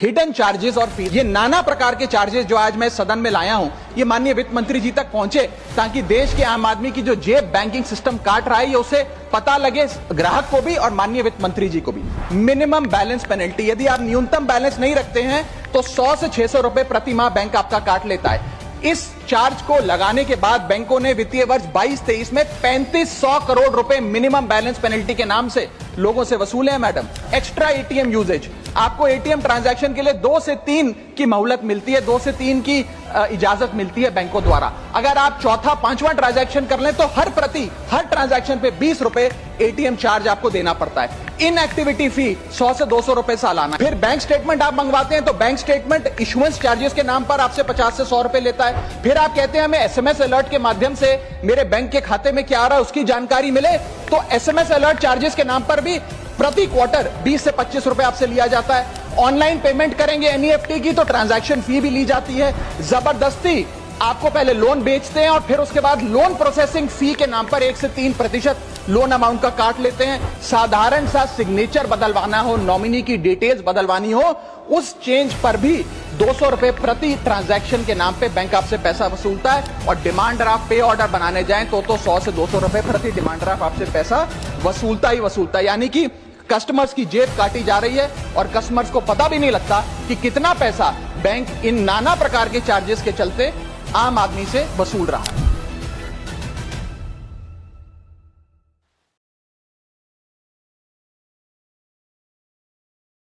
Hidden charges और fees, ये नाना प्रकार के चार्जेस जो आज मैं सदन में लाया हूं, ये माननीय वित्त मंत्री जी तक पहुंचे ताकि देश के आम आदमी की जो जेब बैंकिंग सिस्टम काट रहा है ये उसे पता लगे, ग्राहक को भी और माननीय वित्त मंत्री जी को भी। मिनिमम बैलेंस पेनल्टी, यदि आप न्यूनतम बैलेंस नहीं रखते हैं तो 100 से 600 रुपए प्रति माह बैंक आपका काट लेता है। इस चार्ज को लगाने के बाद बैंकों ने वित्तीय वर्ष 22-23 में 3500 करोड़ रुपए मिनिमम बैलेंस पेनल्टी के नाम से लोगों से वसूले हैं। मैडम, एक्स्ट्रा एटीएम यूजेज, आपको एटीएम ट्रांजैक्शन के लिए 2 से 3 की मोहलत मिलती है, 2 से 3 की इजाजत मिलती है बैंकों द्वारा। अगर आप चौथा 5वां ट्रांजैक्शन कर लें तो हर ट्रांजैक्शन पे 20 रुपए एटीएम चार्ज आपको देना पड़ता है। इनएक्टिविटी फी 100 से 200 रुपए सालाना। फिर बैंक स्टेटमेंट आप मंगवाते हैं तो बैंक स्टेटमेंट इशुएंस चार्जेस के नाम पर आपसे 50 से 100 रुपए लेता है। फिर आप कहते हैं हमें एसएमएस अलर्ट के माध्यम से मेरे बैंक के खाते में क्या आ रहा है उसकी जानकारी मिले, तो एसएमएस अलर्ट चार्जेस के नाम पर भी प्रति क्वार्टर 20 से 25 रुपए आपसे लिया जाता है। ऑनलाइन पेमेंट करेंगे एनईएफटी की तो ट्रांजैक्शन फी भी ली जाती है। जबरदस्ती आपको पहले लोन बेचते हैं और फिर उसके बाद लोन प्रोसेसिंग फी के नाम पर 1 से 3% लोन अमाउंट का काट लेते हैं। साधारण सा सिग्नेचर बदलवाना हो, नॉमिनी की डिटेल्स बदलवानी हो, उस चेंज पर भी 200 रुपए प्रति ट्रांजैक्शन के नाम पे बैंक आपसे पैसा वसूलता है। और डिमांड ड्राफ्ट पे ऑर्डर बनाने जाएं तो 100 से 200 रुपए प्रति डिमांड ड्राफ्ट आपसे पैसा वसूलता ही वसूलता है। यानी कि कस्टमर्स की जेब काटी जा रही है और कस्टमर्स को पता भी नहीं लगता कि कितना पैसा बैंक इन नाना प्रकार के चार्जेस के चलते आम आदमी से वसूल रहा है।